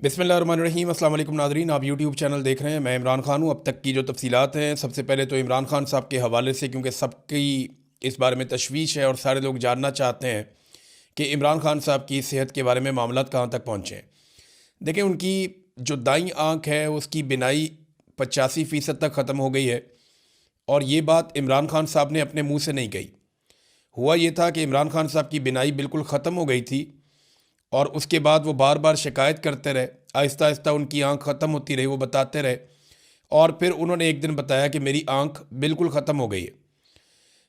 बिस्मिल्लाहिर्रहमानिर्रहीम। अस्सलाम वालेकुम नाज़रीन, आप यूट्यूब चैनल देख रहे हैं। मैं इमरान खान हूँ। अब तक की जो तफसीलात हैं, सबसे पहले तो इमरान खान साहब के हवाले से, क्योंकि सबकी इस बारे में तशवीश है और सारे लोग जानना चाहते हैं कि इमरान खान साहब की सेहत के बारे में मामलात कहाँ तक पहुँचे हैं। देखें, उनकी जो दाईं आँख है उसकी बिनाई 85% तक ख़त्म हो गई है, और ये बात इमरान खान साहब ने अपने मुँह से नहीं कही। हुआ ये था कि इमरान खान साहब की बिनाई बिल्कुल ख़त्म हो गई थी, और उसके बाद वो बार बार शिकायत करते रहे। आहिस्ता आहिस्ता उनकी आंख ख़त्म होती रही, वो बताते रहे, और फिर उन्होंने एक दिन बताया कि मेरी आंख बिल्कुल ख़त्म हो गई है।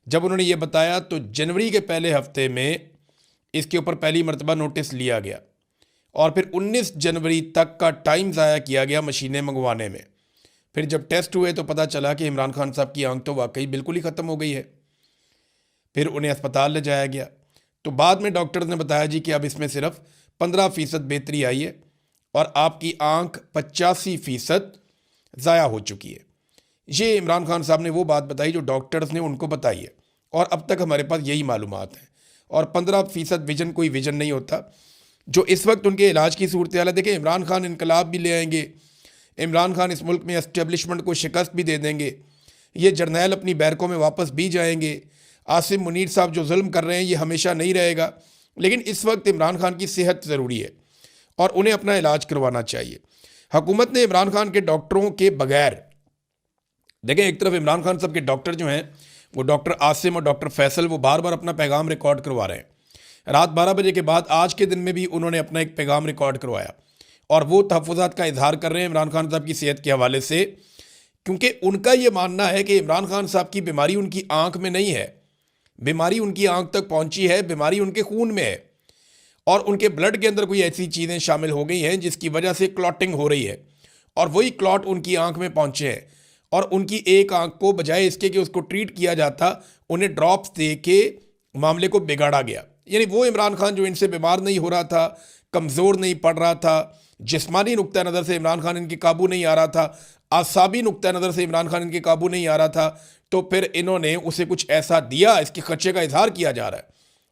जब उन्होंने ये बताया तो जनवरी के पहले हफ्ते में इसके ऊपर पहली मरतबा नोटिस लिया गया, और फिर 19 जनवरी तक का टाइम ज़ाया किया गया मशीनें मंगवाने में। फिर जब टेस्ट हुए तो पता चला कि इमरान खान साहब की आंख तो वाकई बिल्कुल ही ख़त्म हो गई है। फिर उन्हें अस्पताल ले जाया गया, तो बाद में डॉक्टर ने बताया जी कि अब इसमें सिर्फ 15% बेहतरी आई है और आपकी आंख 85% ज़ाया हो चुकी है। ये इमरान खान साहब ने वो बात बताई जो डॉक्टर्स ने उनको बताई है, और अब तक हमारे पास यही मालूमात हैं। और 15% विजन कोई विजन नहीं होता। जो इस वक्त उनके इलाज की सूरत हाल है, देखें, इमरान खान इनकलाब भी ले आएंगे, इमरान खान इस मुल्क में एस्टेब्लिशमेंट को शिकस्त भी दे देंगे, ये जर्नैल अपनी बैरकों में वापस भी जाएंगे। आसिम मुनीर साहब जो जुल्म कर रहे हैं ये हमेशा नहीं रहेगा, लेकिन इस वक्त इमरान खान की सेहत ज़रूरी है और उन्हें अपना इलाज करवाना चाहिए। हुकूमत ने इमरान खान के डॉक्टरों के बगैर, देखें, एक तरफ इमरान खान साहब के डॉक्टर जो हैं वो डॉक्टर आसिम और डॉक्टर फैसल, वो बार बार अपना पैगाम रिकॉर्ड करवा रहे हैं। रात 12 बजे के बाद आज के दिन में भी उन्होंने अपना एक पैगाम रिकॉर्ड करवाया, और वो तहफ़्फ़ुज़ात का इजहार कर रहे हैं इमरान खान साहब की सेहत के हवाले से, क्योंकि उनका ये मानना है कि इमरान खान साहब की बीमारी उनकी आँख में नहीं है, बीमारी उनकी आंख तक पहुंची है, बीमारी उनके खून में है, और उनके ब्लड के अंदर कोई ऐसी चीज़ें शामिल हो गई हैं जिसकी वजह से क्लॉटिंग हो रही है, और वही क्लॉट उनकी आंख में पहुंचे हैं। और उनकी एक आंख को बजाय इसके कि उसको ट्रीट किया जाता, उन्हें ड्रॉप्स दे के मामले को बिगाड़ा गया। यानी वो इमरान खान जो इनसे बीमार नहीं हो रहा था, कमज़ोर नहीं पड़ रहा था, जिस्मानी नुक्ता नज़र से इमरान खान इनके काबू नहीं आ रहा था, आसाबी नुक्ता नज़र से इमरान खान इनके काबू नहीं आ रहा था, तो फिर इन्होंने उसे कुछ ऐसा दिया, इसके खर्चे का इजहार किया जा रहा है।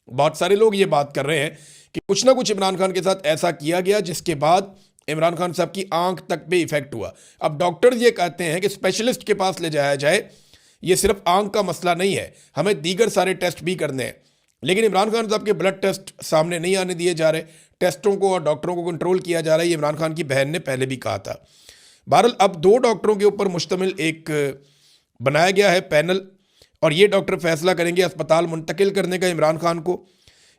बहुत सारे लोग ये बात कर रहे हैं कि कुछ ना कुछ इमरान खान के साथ ऐसा किया गया जिसके बाद इमरान खान साहब की आंख तक पे इफेक्ट हुआ। अब डॉक्टर्स ये कहते हैं कि स्पेशलिस्ट के पास ले जाया जाए, ये सिर्फ आंख का मसला नहीं है, हमें दीगर सारे टेस्ट भी करने हैं। लेकिन इमरान खान साहब के ब्लड टेस्ट सामने नहीं आने दिए जा रहे, टेस्टों को और डॉक्टरों को कंट्रोल किया जा रहा है। ये इमरान खान की बहन ने पहले भी कहा था। बहरहाल अब 2 डॉक्टरों के ऊपर मुश्तमिल एक बनाया गया है पैनल, और ये डॉक्टर फैसला करेंगे अस्पताल मुंतकिल करने का इमरान खान को।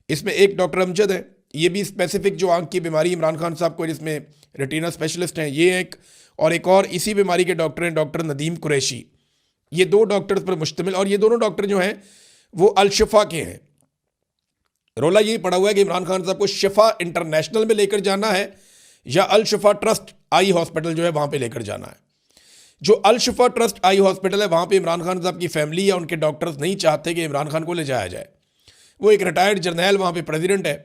इसमें एक डॉक्टर अमजद है, ये भी स्पेसिफिक जो आंख की बीमारी इमरान खान साहब को, जिसमें रेटिना स्पेशलिस्ट हैं, ये एक और इसी बीमारी के डॉक्टर हैं डॉक्टर नदीम कुरैशी। ये 2 डॉक्टर्स पर मुश्तमिल, और ये दोनों डॉक्टर जो हैं वो अल शिफा के हैं। रोला यही पड़ा हुआ है कि इमरान खान साहब को शिफा इंटरनेशनल में लेकर जाना है या अल शिफा ट्रस्ट आई हॉस्पिटल जो है वहाँ पर लेकर जाना है। जो अल शिफा ट्रस्ट आई हॉस्पिटल है वहाँ पे इमरान खान साहब की फैमिली या उनके डॉक्टर्स नहीं चाहते कि इमरान खान को ले जाया जाए। वो एक रिटायर्ड जर्नैल वहाँ पे प्रेसिडेंट है,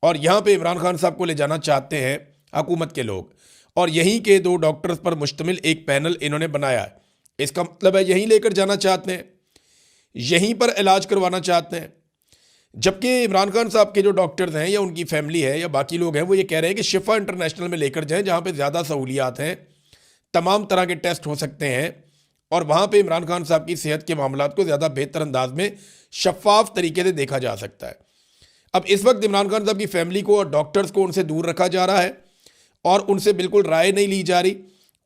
और यहाँ पे इमरान खान साहब को ले जाना चाहते हैं हुकूमत के लोग, और यहीं के 2 डॉक्टर्स पर मुश्तमिल एक पैनल इन्होंने बनाया है। इसका मतलब है यहीं लेकर जाना चाहते हैं, यहीं पर इलाज करवाना चाहते हैं। जबकि इमरान खान साहब के जो डॉक्टर्स हैं या उनकी फैमिली है या बाकी लोग हैं वो ये कह रहे हैं कि शिफा इंटरनेशनल में लेकर जाएँ, जहाँ पर ज़्यादा सहूलियात हैं, तमाम तरह के टेस्ट हो सकते हैं, और वहाँ पे इमरान खान साहब की सेहत के मामलात को ज़्यादा बेहतर अंदाज में शफाफ तरीके से देखा जा सकता है। अब इस वक्त इमरान खान साहब की फैमिली को और डॉक्टर्स को उनसे दूर रखा जा रहा है, और उनसे बिल्कुल राय नहीं ली जा रही,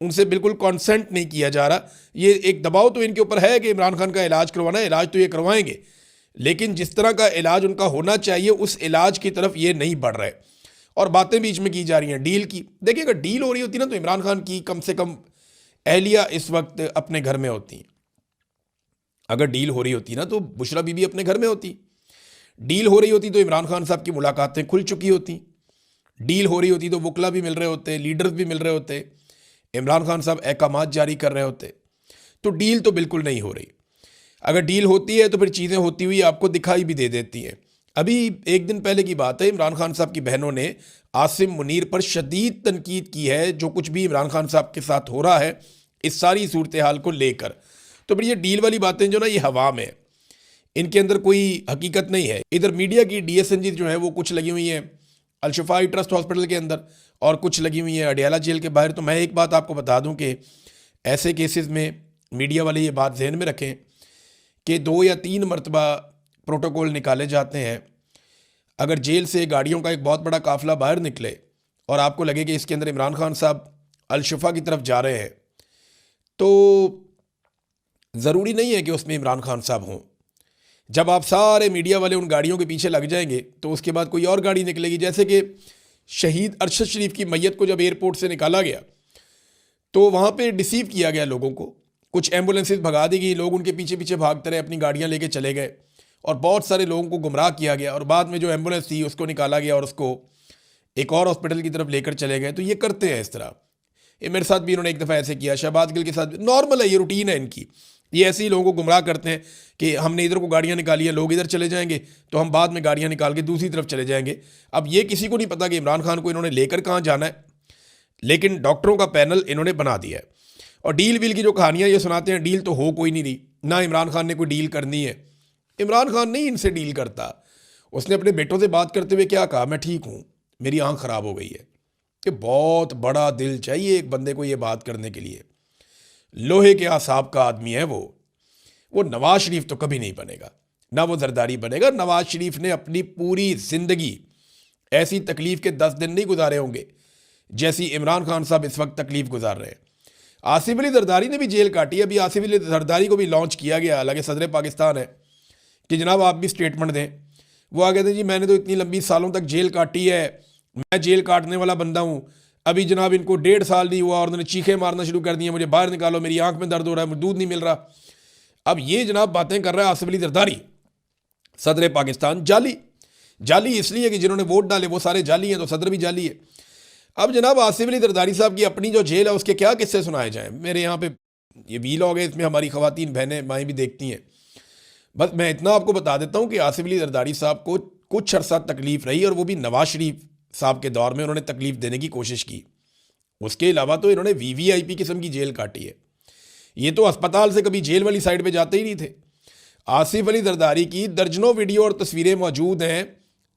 उनसे बिल्कुल कॉन्सेंट नहीं किया जा रहा। ये एक दबाव तो इनके ऊपर है कि इमरान खान का इलाज करवाना है, इलाज तो ये करवाएंगे, लेकिन जिस तरह का इलाज उनका होना चाहिए उस इलाज की तरफ ये नहीं बढ़ रहे, और बातें बीच में की जा रही हैं डील की। देखिए, अगर डील हो रही होती ना तो इमरान खान की कम से कम एहलिया इस वक्त अपने घर में होती। अगर डील हो रही होती ना तो बुशरा बीबी अपने घर में होती। डील हो रही होती तो इमरान खान साहब की मुलाकातें खुल चुकी होती। डील हो रही होती तो वकला भी मिल रहे होते, लीडर्स भी मिल रहे होते, इमरान खान साहब अहकामात जारी कर रहे होते। तो डील तो बिल्कुल नहीं हो रही। अगर डील होती है तो फिर चीज़ें होती हुई आपको दिखाई भी दे देती हैं। अभी एक दिन पहले की बात है, इमरान खान साहब की बहनों ने आसिम मुनीर पर शदीद तनकीद की है, जो कुछ भी इमरान खान साहब के साथ हो रहा है इस सारी सूरत हाल को लेकर। तो फिर ये डील वाली बातें जो ना ये हवा में, इनके अंदर कोई हकीकत नहीं है। इधर मीडिया की DSNG जो है वो कुछ लगी हुई हैं अल शिफा ट्रस्ट हॉस्पिटल के अंदर, और कुछ लगी हुई हैं अडयाला जेल के बाहर। तो मैं एक बात आपको बता दूं कि ऐसे केसेस में मीडिया वाले ये बात ध्यान में रखें कि 2 या 3 मरतबा प्रोटोकॉल निकाले जाते हैं। अगर जेल से गाड़ियों का एक बहुत बड़ा काफ़िला बाहर निकले और आपको लगे कि इसके अंदर इमरान खान साहब अल-शिफा की तरफ जा रहे हैं, तो ज़रूरी नहीं है कि उसमें इमरान खान साहब हों। जब आप सारे मीडिया वाले उन गाड़ियों के पीछे लग जाएंगे तो उसके बाद कोई और गाड़ी निकलेगी। जैसे कि शहीद अरशद शरीफ की मैयत को जब एयरपोर्ट से निकाला गया तो वहाँ पे डिसीव किया गया लोगों को, कुछ एम्बुलेंसेस भगा दी गई, लोग उनके पीछे पीछे भागते रहे, अपनी गाड़ियाँ लेके चले गए और बहुत सारे लोगों को गुमराह किया गया और बाद में जो एम्बुलेंस थी उसको निकाला गया और उसको एक और हॉस्पिटल की तरफ लेकर चले गए। तो ये करते हैं इस तरह। ये मेरे साथ भी इन्होंने एक दफ़ा ऐसे किया, शहबाज गिल के साथ। नॉर्मल है, ये रूटीन है इनकी। ये ऐसे ही लोगों को गुमराह करते हैं कि हमने इधर को गाड़ियाँ निकाली है, लोग इधर चले जाएंगे तो हम बाद में गाड़ियाँ निकाल के दूसरी तरफ चले जाएंगे। अब ये किसी को नहीं पता कि इमरान खान को इन्होंने लेकर कहाँ जाना है, लेकिन डॉक्टरों का पैनल इन्होंने बना दिया है। और डील वील की जो कहानियाँ ये सुनाते हैं, डील तो हो कोई नहीं रही, ना इमरान खान ने कोई डील करनी है। इमरान खान नहीं इनसे डील करता। उसने अपने बेटों से बात करते हुए क्या कहा, मैं ठीक हूँ, मेरी आँख ख़राब हो गई है। कि बहुत बड़ा दिल चाहिए एक बंदे को ये बात करने के लिए। लोहे के आसाब का आदमी है वो नवाज शरीफ तो कभी नहीं बनेगा, ना वो जरदारी बनेगा। नवाज शरीफ ने अपनी पूरी ज़िंदगी ऐसी तकलीफ़ के 10 दिन नहीं गुजारे होंगे जैसी इमरान खान साहब इस वक्त तकलीफ़ गुजार रहे हैं। आसिफ अली जरदारी ने भी जेल काटी है। अभी आसिफ अली जरदारी को भी लॉन्च किया गया, हालांकि सदर पाकिस्तान है, कि जनाब आप भी स्टेटमेंट दें। वो आ गए थे, जी मैंने तो इतनी लंबी सालों तक जेल काटी है, मैं जेल काटने वाला बंदा हूँ। अभी जनाब इनको 1.5 साल नहीं हुआ और उन्होंने चीखें मारना शुरू कर दी, मुझे बाहर निकालो, मेरी आंख में दर्द हो रहा है, मुझे दूध नहीं मिल रहा। अब ये जनाब बातें कर रहा है आसिफ अली जरदारी, सदर पाकिस्तान। जाली इसलिए कि जिन्होंने वोट डाले वो सारे जाली हैं, तो सदर भी जाली है। अब जनाब आसिफ अली जरदारी साहब की अपनी जो जेल है उसके क्या किस्से सुनाए जाएं। मेरे यहाँ पे ये वीलॉग है, इसमें हमारी ख़वातीन बहनें माएँ भी देखती हैं। बस मैं इतना आपको बता देता हूँ कि आसिफ अली जरदारी साहब को कुछ अरसा तकलीफ़ रही, और वो भी नवाज शरीफ साहब के दौर में उन्होंने तकलीफ़ देने की कोशिश की। उसके अलावा तो इन्होंने VVIP किस्म की जेल काटी है। ये तो अस्पताल से कभी जेल वाली साइड पे जाते ही नहीं थे। आसिफ अली जरदारी की दर्जनों वीडियो और तस्वीरें मौजूद हैं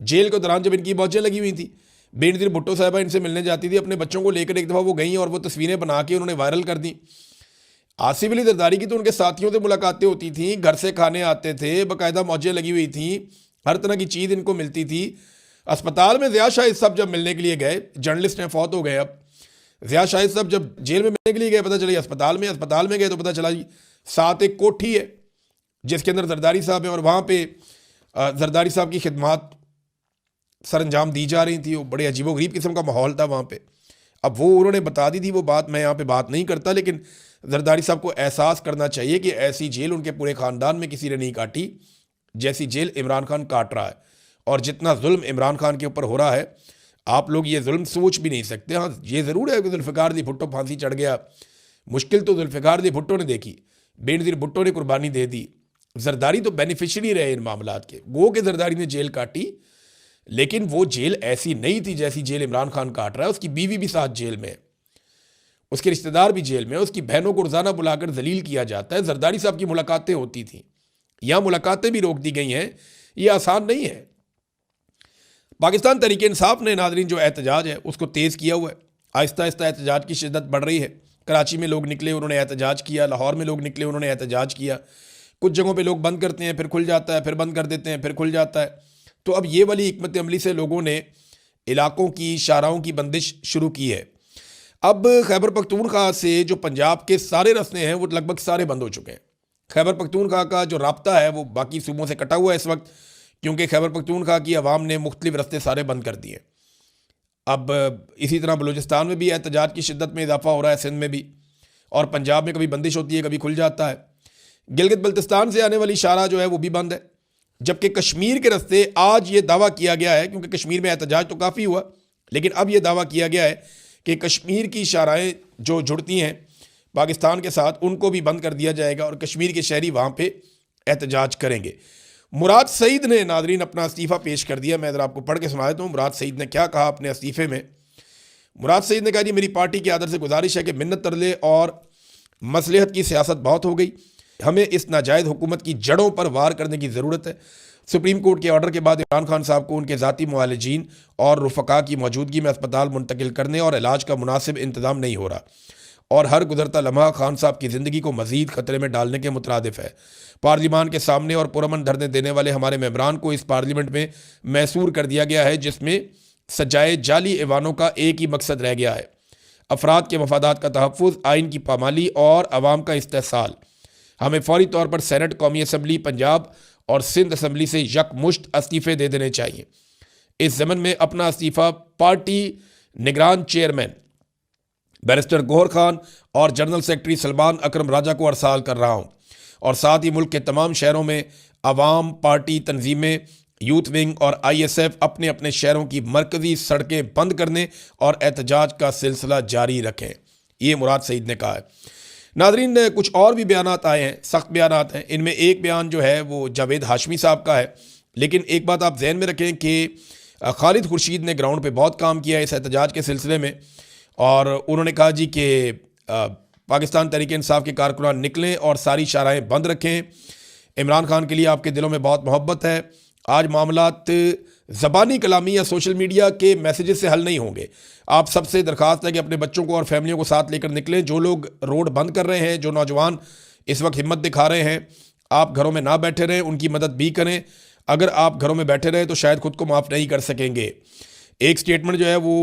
जेल के दौरान जब इनकी मौजें लगी हुई थी। बेनज़ीर भुट्टो साहिबा इनसे मिलने जाती थी, अपने बच्चों को लेकर एक दफ़ा वो गई और वो तस्वीरें बना के उन्होंने वायरल कर दी। आसिफ अली जरदारी की तो उनके साथियों से मुलाकातें होती थीं, घर से खाने आते थे, बाकायदा मौजें लगी हुई थीं, हर तरह की चीज़ इनको मिलती थी। अस्पताल में ज़िया शाहिद साहब जब मिलने के लिए गए, जर्नलिस्ट हैं, फौत हो गए अब, ज़िया शाहिद साहब जब जेल में मिलने के लिए गए, पता चला अस्पताल में गए तो पता चला जी साथ एक कोठी है जिसके अंदर जरदारी साहब हैं और वहाँ पे जरदारी साहब की खिदमात सर अंजाम दी जा रही थी। वो बड़े अजीबोगरीब किस्म का माहौल था वहाँ पे। अब वो उन्होंने बता दी थी वो बात, मैं यहाँ पे बात नहीं करता, लेकिन जरदारी साहब को एहसास करना चाहिए कि ऐसी जेल उनके पूरे ख़ानदान में किसी ने नहीं काटी जैसी जेल इमरान खान काट रहा है। और जितना जुल्म इमरान खान के ऊपर हो रहा है, आप लोग ये जुल्म सोच भी नहीं सकते। हाँ, ये ज़रूर है कि जुल्फ़िकार अली भुट्टो फांसी चढ़ गया, मुश्किल तो जुल्फ़िकार अली भुट्टो ने देखी, बेनज़ीर भुट्टो ने कुर्बानी दे दी। जरदारी तो बेनिफिशरी रहे इन मामलात के, गो के जरदारी ने जेल काटी, लेकिन वो जेल ऐसी नहीं थी जैसी जेल इमरान खान काट रहा है। उसकी बीवी भी साथ जेल में, उसके रिश्तेदार भी जेल में, उसकी बहनों को रोज़ाना बुलाकर जलील किया जाता है। जरदारी साहब की मुलाकातें होती थीं, यहाँ मुलाकातें भी रोक दी गई हैं। ये आसान नहीं है। पाकिस्तान तहरीक इंसाफ ने नाज़रीन जो एहतजाज है उसको तेज़ किया हुआ है। आहिस्ता आहिस्ता एहतजाज की शिद्दत बढ़ रही है। कराची में लोग निकले, उन्होंने एहतजाज किया, लाहौर में लोग निकले, उन्होंने एहतजाज किया। कुछ जगहों पे लोग बंद करते हैं, फिर खुल जाता है, फिर बंद कर देते हैं, फिर खुल जाता है। तो अब ये वाली हिकमत अमली से लोगों ने इलाकों की शाहराहों की बंदिश शुरू की है। अब खैबर पख्तूनख्वा से जो पंजाब के सारे रास्ते हैं वो लगभग सारे बंद हो चुके हैं। खैबर पख्तूनख्वा का जो राब्ता है वो बाकी सूबों से कटा हुआ है इस वक्त, क्योंकि खैबर पख्तूनख्वा की आवाम ने मुख्तलिफ रास्ते सारे बंद कर दिए। अब इसी तरह बलूचिस्तान में भी एहतजाज की शिद्दत में इजाफा हो रहा है, सिंध में भी, और पंजाब में कभी बंदिश होती है, कभी खुल जाता है। गिलगित बल्तिस्तान से आने वाली शाहराह जो है वो भी बंद है, जबकि कश्मीर के रास्ते आज ये दावा किया गया है, क्योंकि कश्मीर में एहतजाज तो काफ़ी हुआ, लेकिन अब ये दावा किया गया है कि कश्मीर की शाहराहें जो जुड़ती हैं पाकिस्तान के साथ उनको भी बंद कर दिया जाएगा और कश्मीर के शहरी वहाँ पे एहतजाज करेंगे। मुराद सईद ने नादरीन अपना इस्तीफ़ा पेश कर दिया। मैं ज़रा आपको पढ़ के सुना देता हूँ मुराद सईद ने क्या कहा अपने इस्तीफ़े में। मुराद सईद ने कहा, जी मेरी पार्टी की आदर से गुजारिश है कि मिन्नत तरले और मसलहत की सियासत बहुत हो गई, हमें इस नाजायज़ हुकूमत की जड़ों पर वार करने की ज़रूरत है। सुप्रीम कोर्ट के ऑर्डर के बाद इमरान खान साहब को उनके ज़ाती मुआलिजीन और रुफ़का की मौजूदगी में अस्पताल मुंतकिल करने और इलाज का मुनासिब इंतज़ाम नहीं हो रहा और हर गुजरता लम्हा खान साहब की ज़िंदगी को मज़ीद ख़तरे में डालने के मुतरादिफ है। पार्लिमान के सामने और पुरअमन धरने देने वाले हमारे मेंबरान को इस पार्लियामेंट में मैसूर कर दिया गया है, जिसमें सजाए जाली ऐवानों का एक ही मकसद रह गया है, अफराद के मफादात का तहफ़्फ़ुज़, आइन की पामाली और अवाम का इस्तेहसाल। हमें फौरी तौर पर सेनेट, कौमी असम्बली पंजाब और सिंध असम्बली से यकमुश्त इस्तीफ़े दे देने चाहिए। इस ज़मन में अपना इस्तीफ़ा पार्टी निगरान चेयरमैन बैरिस्टर गौहर खान और जनरल सेक्रेटरी सलमान अकरम राजा को अरसाल कर रहा हूँ और साथ ही मुल्क के तमाम शहरों में अवाम, पार्टी तंजीमें, यूथ विंग और ISF अपने अपने शहरों की मरकज़ी सड़कें बंद करने और एहतजाज का सिलसिला जारी रखें। ये मुराद सईद ने कहा है। नाज़रीन, कुछ और भी बयानात आए हैं, सख्त बयानात हैं। इनमें एक बयान जो है वो जावेद हाशमी साहब का है, लेकिन एक बात आप जहन में रखें कि खालिद खुर्शीद ने ग्राउंड पे बहुत काम किया है इस एहतजाज के सिलसिले में, और उन्होंने कहा जी कि पाकिस्तान तहरीक इंसाफ के कारकुनान निकलें और सारी शाहराहें बंद रखें। इमरान खान के लिए आपके दिलों में बहुत मोहब्बत है। आज मामलात ज़बानी कलामी या सोशल मीडिया के मैसेजेस से हल नहीं होंगे। आप सबसे दरख्वास्त है कि अपने बच्चों को और फैमिलियों को साथ लेकर निकलें। जो लोग रोड बंद कर रहे हैं, जो नौजवान इस वक्त हिम्मत दिखा रहे हैं, आप घरों में ना बैठे रहें, उनकी मदद भी करें। अगर आप घरों में बैठे रहें तो शायद खुद को माफ़ नहीं कर सकेंगे। एक स्टेटमेंट जो है वो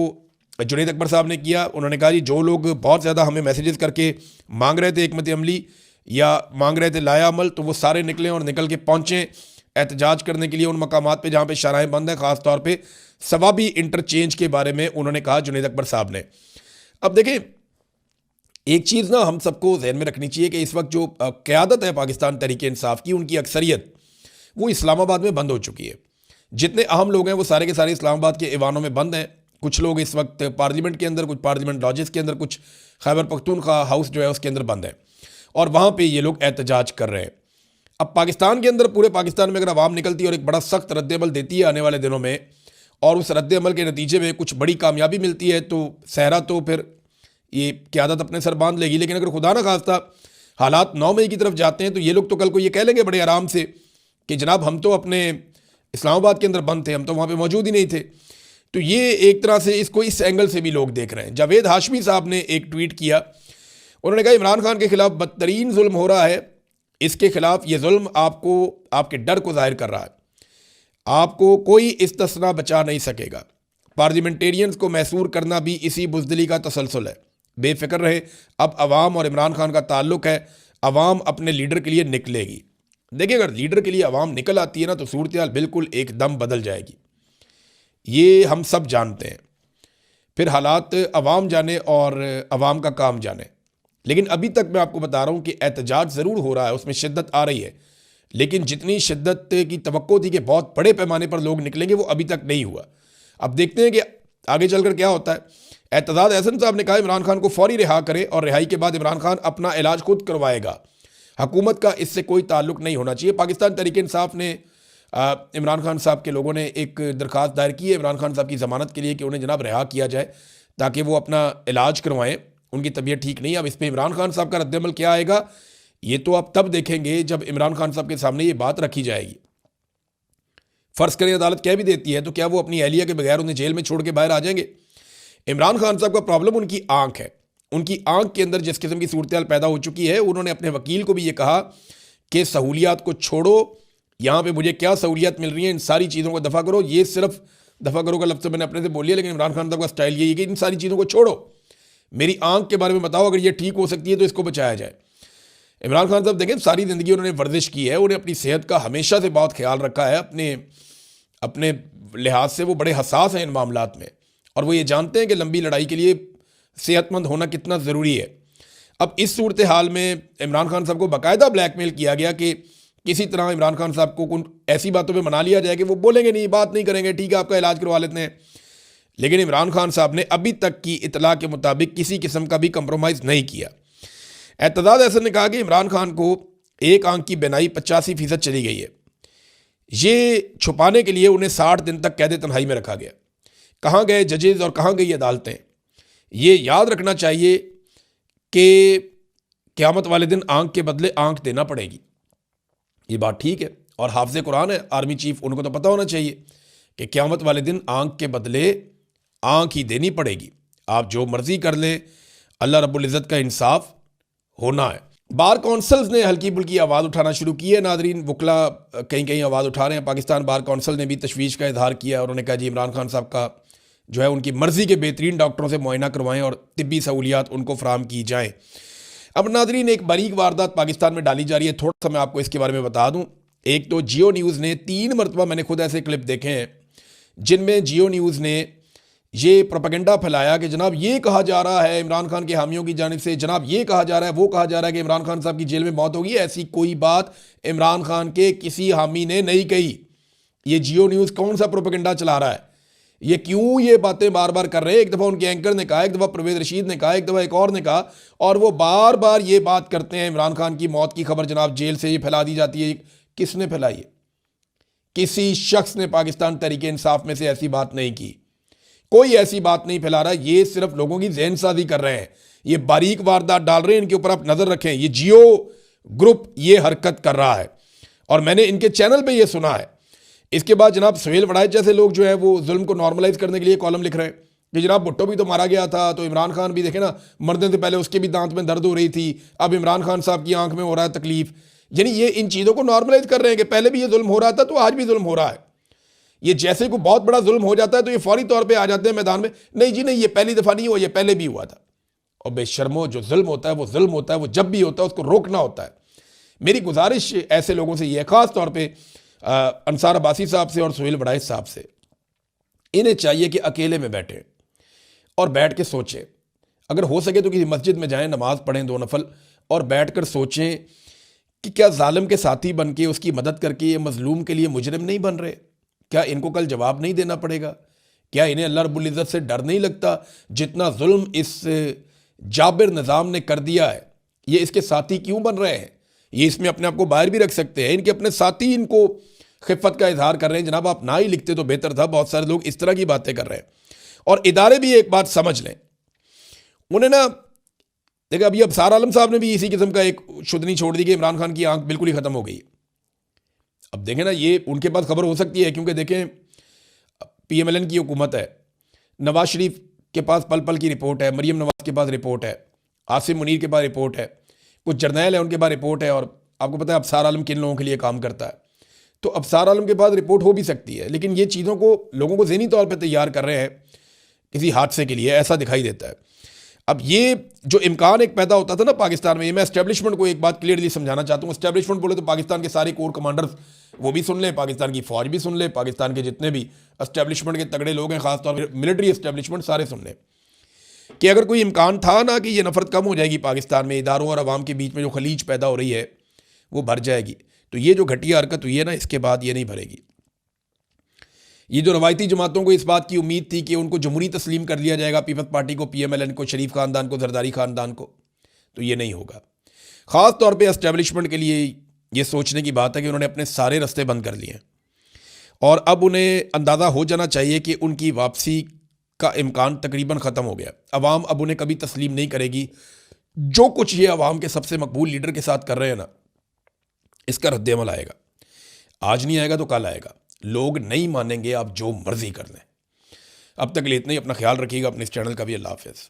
जुनैद अकबर साहब ने किया। उन्होंने कहा जी, जो लोग बहुत ज़्यादा हमें मैसेजेस करके मांग रहे थे हिकमत अमली या मांग रहे थे लाया अमल, तो वो सारे निकलें और निकल के पहुँचें एहतजाज करने के लिए उन मकामात पे जहाँ पे शाहराहें बंद हैं, ख़ास तौर पे सवाबी इंटरचेंज के बारे में उन्होंने कहा जुनैद अकबर साहब ने। अब देखें, एक चीज़ ना हम सबको जहन में रखनी चाहिए कि इस वक्त जो क़यादत है पाकिस्तान तहरीक इंसाफ की, उनकी अक्सरियत वो इस्लामाबाद में बंद हो चुकी है। जितने अहम लोग हैं वो सारे के सारे इस्लामाबाद के ऐवानों में बंद हैं। कुछ लोग इस वक्त पार्लियामेंट के अंदर, कुछ पार्लियामेंट लॉजेस के अंदर, कुछ खैबर पख्तूनख्वा हाउस जो है उसके अंदर बंद है और वहाँ पे ये लोग एहतजाज कर रहे हैं। अब पाकिस्तान के अंदर, पूरे पाकिस्तान में अगर आवाम निकलती है और एक बड़ा सख्त रद्द-ए-अमल देती है आने वाले दिनों में, और उस रद्द-ए-अमल के नतीजे में कुछ बड़ी कामयाबी मिलती है, तो सहरा तो फिर ये क़यादत अपने सर बांध लेगी। लेकिन अगर खुदा न खास्ता हालात 9 मई की तरफ जाते हैं तो ये लोग तो कल को ये कह लेंगे बड़े आराम से कि जनाब हम तो अपने इस्लामाबाद के अंदर बंद थे, हम तो वहाँ पर मौजूद ही नहीं थे। तो ये एक तरह से इसको इस एंगल से भी लोग देख रहे हैं। जावेद हाशमी साहब ने एक ट्वीट किया। उन्होंने कहा इमरान खान के खिलाफ बदतरीन जुल्म हो रहा है। इसके खिलाफ ये जुल्म आपको, आपके डर को जाहिर कर रहा है। आपको कोई इस्तिस्ना बचा नहीं सकेगा। पार्लियामेंटेरियंस को मैसूर करना भी इसी बुज़दिली का तसलसल है। बेफिक्र रहे, अब अवाम और इमरान खान का ताल्लुक है। अवाम अपने लीडर के लिए निकलेगी। देखिए, अगर लीडर के लिए अवाम निकल आती है ना तो सूरत हाल बिल्कुल एकदम बदल जाएगी। ये हम सब जानते हैं। फिर हालात अवाम जाने और अवाम का काम जाने। लेकिन अभी तक मैं आपको बता रहा हूँ कि एहतजाज ज़रूर हो रहा है, उसमें शिद्दत आ रही है, लेकिन जितनी शिद्दत की तवक्को थी कि बहुत बड़े पैमाने पर लोग निकलेंगे, वो अभी तक नहीं हुआ। अब देखते हैं कि आगे चलकर क्या होता है। एतजाज अहसन साहब ने कहा इमरान खान को फौरी रिहा करें और रिहाई के बाद इमरान खान अपना इलाज खुद करवाएगा। हुकूमत का इससे कोई ताल्लुक नहीं होना चाहिए। पाकिस्तान तहरीक इंसाफ ने इमरान खान साहब के लोगों ने एक दरख्वास्त दायर की है इमरान खान साहब की ज़मानत के लिए कि उन्हें जनाब रिहा किया जाए ताकि वो अपना इलाज करवाएं। उनकी तबीयत ठीक नहीं है। अब इस पर इमरान खान साहब का रद्दअमल क्या आएगा, ये तो आप तब देखेंगे जब इमरान खान साहब के सामने ये बात रखी जाएगी। फ़र्ज़ करें अदालत कह भी देती है तो क्या वो अपनी अहलिया के बगैर उन्हें जेल में छोड़ के बाहर आ जाएंगे? इमरान खान साहब का प्रॉब्लम उनकी आंख है। उनकी आंख के अंदर जिस किस्म की सूरत हाल पैदा हो चुकी है, उन्होंने अपने वकील को भी ये कहा कि सहूलियात को छोड़ो, यहाँ पे मुझे क्या सहूलियात मिल रही हैं, इन सारी चीज़ों को दफ़ा करो। ये सिर्फ दफ़ा करो का लफ्ज़ मैंने अपने से बोल लिया, लेकिन इमरान खान साहब का स्टाइल यही है कि इन सारी चीज़ों को छोड़ो, मेरी आंख के बारे में बताओ, अगर ये ठीक हो सकती है तो इसको बचाया जाए। इमरान खान साहब देखें, सारी ज़िंदगी उन्होंने वर्जिश की है, उन्हें अपनी सेहत का हमेशा से बहुत ख्याल रखा है। अपने लिहाज से वो बड़े हसास हैं इन मामलात में, और वो ये जानते हैं कि लंबी लड़ाई के लिए सेहतमंद होना कितना ज़रूरी है। अब इस सूरत हाल में इमरान खान साहब को बाकायदा ब्लैकमेल किया गया कि किसी तरह इमरान खान साहब को उन ऐसी बातों पे मना लिया जाए कि वो बोलेंगे नहीं, बात नहीं करेंगे, ठीक है आपका इलाज करवा लेते हैं। लेकिन इमरान खान साहब ने अभी तक की इतला के मुताबिक किसी किस्म का भी कंप्रोमाइज़ नहीं किया। एतजाज अहसन ने कहा कि इमरान खान को एक आंख की बीनाई 85% चली गई है। ये छुपाने के लिए उन्हें 60 दिन तक कैद तन्हाई में रखा गया। कहाँ गए जजेज़ और कहाँ गई अदालतें? ये याद रखना चाहिए कि क़यामत वाले दिन आंख के बदले आंख देना पड़ेगी। ये बात ठीक है, और हाफिज़ कुरान है आर्मी चीफ, उनको तो पता होना चाहिए कि क़यामत वाले दिन आंख के बदले आंख ही देनी पड़ेगी। आप जो मर्जी कर ले, अल्लाह रब्बुल इज़्ज़त का इंसाफ होना है। बार कौंसल्स ने हल्की बुल्की आवाज़ उठाना शुरू की है नादरीन। वकला कहीं कहीं आवाज़ उठा रहे हैं। पाकिस्तान बार कौंसल ने भी तशवीश का इजहार किया है। उन्होंने कहा जी इमरान खान साहब का जो है उनकी मर्ज़ी के बेहतरीन डॉक्टरों से मुआयना करवाएं और तिब्बी सहूलियात उनको फराम की जाएँ। अब नादरीन एक बारीक वारदात पाकिस्तान में डाली जा रही है, थोड़ा सा मैं आपको इसके बारे में बता दूँ। एक तो जियो न्यूज़ ने 3 मरतबा, मैंने खुद ऐसे क्लिप देखे हैं जिनमें जियो न्यूज़ ने ये प्रोपेगेंडा फैलाया कि जनाब ये कहा जा रहा है इमरान खान के हामियों की जानिब से, जनाब ये कहा जा रहा है, वो कहा जा रहा है कि इमरान खान साहब की जेल में मौत होगी। ऐसी कोई बात इमरान खान के किसी हामी ने नहीं कही। ये जियो न्यूज़ कौन सा प्रोपेगेंडा चला रहा है? ये क्यों ये बातें बार बार कर रहे हैं? एक दफ़ा उनके एंकर ने कहा, एक दफ़ा परवेज़ रशीद ने कहा, एक दफ़ा एक और ने कहा, और वो बार बार ये बात करते हैं इमरान खान की मौत की खबर जनाब जेल से ये फैला दी जाती है। किसने फैलाई है? किसी शख्स ने पाकिस्तान तहरीक इंसाफ में से ऐसी बात नहीं की। कोई ऐसी बात नहीं फैला रहा। ये सिर्फ लोगों की ज़हन साजी कर रहे हैं, ये बारीक वारदात डाल रहे हैं। इनके ऊपर आप नज़र रखें। ये जियो ग्रुप ये हरकत कर रहा है और मैंने इनके चैनल पे ये सुना है। इसके बाद जनाब सुहेल वड़ाइच जैसे लोग जो है वो जुल्म को नॉर्मलाइज करने के लिए कॉलम लिख रहे हैं कि जनाब भुट्टो भी तो मारा गया था, तो इमरान खान भी देखे ना, मरने से पहले उसके भी दांत में दर्द हो रही थी, अब इमरान खान साहब की आंख में हो रहा है तकलीफ। यानी ये इन चीज़ों को नॉर्मलाइज कर रहे हैं कि पहले भी ये जुल्म हो रहा था तो आज भी जुल्म हो रहा है। ये जैसे कोई बहुत बड़ा जुल्म हो जाता है तो ये फौरी तौर पे आ जाते हैं मैदान में, नहीं जी नहीं ये पहली दफ़ा नहीं हुआ, ये पहले भी हुआ था। और बेशर्मो, जो जुल्म होता है वो जुल्म होता है, वो जब भी होता है उसको रोकना होता है। मेरी गुजारिश ऐसे लोगों से ये, ख़ास तौर पे अंसार अब्बासी साहब से और सुहेल वड़ाइच साहब से, इन्हें चाहिए कि अकेले में बैठें और बैठ के सोचें। अगर हो सके तो किसी मस्जिद में जाएं, नमाज पढ़ें 2 नफल, और बैठ कर सोचें कि क्या जालिम के साथी बन के उसकी मदद करके ये मजलूम के लिए मुजरिम नहीं बन रहे? क्या इनको कल जवाब नहीं देना पड़ेगा? क्या इन्हें अल्लाह रब्बुल इज़्ज़त से डर नहीं लगता? जितना जुल्म इस जाबिर निज़ाम ने कर दिया है, ये इसके साथी क्यों बन रहे हैं? ये इसमें अपने आप को बाहर भी रख सकते हैं। इनके अपने साथी इनको खिफ़त का इजहार कर रहे हैं, जनाब आप ना ही लिखते तो बेहतर था। बहुत सारे लोग इस तरह की बातें कर रहे हैं। और इदारे भी एक बात समझ लें, उन्हें ना देखिए, अभी अबसार आलम साहब ने भी इसी किस्म का एक शुदनी छोड़ दी कि इमरान खान की आंख बिल्कुल ही ख़त्म हो गई। अब देखें ना, ये उनके पास खबर हो सकती है क्योंकि देखें PMLN की हुकूमत है, नवाज शरीफ के पास पल पल की रिपोर्ट है, मरीम नवाज के पास रिपोर्ट है, आसिम मुनीर के पास रिपोर्ट है, कुछ जर्नैल है उनके पास रिपोर्ट है, और आपको पता है अबसार आलम किन लोगों के लिए काम करता है। तो अबसार आलम के पास रिपोर्ट हो भी सकती है, लेकिन ये चीज़ों को लोगों को ज़हनी तौर पर तैयार कर रहे हैं किसी हादसे के लिए, ऐसा दिखाई देता है। अब ये जो इम्कान एक पैदा होता था ना पाकिस्तान में, ये मैं एस्टेब्लिशमेंट को एक बात क्लियरली समझाना चाहता हूँ। एस्टेब्लिशमेंट बोले तो पाकिस्तान के सारे कोर कमांडर्स वो भी सुन लें, पाकिस्तान की फ़ौज भी सुन ले, पाकिस्तान के जितने भी एस्टेब्लिशमेंट के तगड़े लोग हैं, ख़ासतौर पर मिलिट्री एस्टेब्लिशमेंट, सारे सुन लें कि अगर कोई इम्कान था ना कि ये नफ़रत कम हो जाएगी पाकिस्तान में, इदारों और अवाम के बीच में जो खलीज पैदा हो रही है वो भर जाएगी, तो ये जो घटिया हरकत हुई है ना, इसके बाद ये नहीं भरेगी। ये जो रवायती जमातों को इस बात की उम्मीद थी कि उनको जमहूरी तस्लीम कर लिया जाएगा, पीपल्स पार्टी को, PMLN को, शरीफ ख़ानदान को, जरदारी ख़ानदान को, तो ये नहीं होगा। ख़ास तौर पे एस्टेब्लिशमेंट के लिए ये सोचने की बात है कि उन्होंने अपने सारे रास्ते बंद कर लिए हैं और अब उन्हें अंदाज़ा हो जाना चाहिए कि उनकी वापसी का इम्कान तकरीबन ख़त्म हो गया। अवाम अब उन्हें कभी तस्लीम नहीं करेगी। जो कुछ ये अवाम के सबसे मकबूल लीडर के साथ कर रहे हैं ना, इसका रद्द-ए-अमल आएगा। आज नहीं आएगा तो कल आएगा। लोग नहीं मानेंगे, आप जो मर्जी कर लें। अब तक के लिए इतना ही। अपना ख्याल रखिएगा, अपने इस चैनल का भी। अल्लाह हाफ़िज़।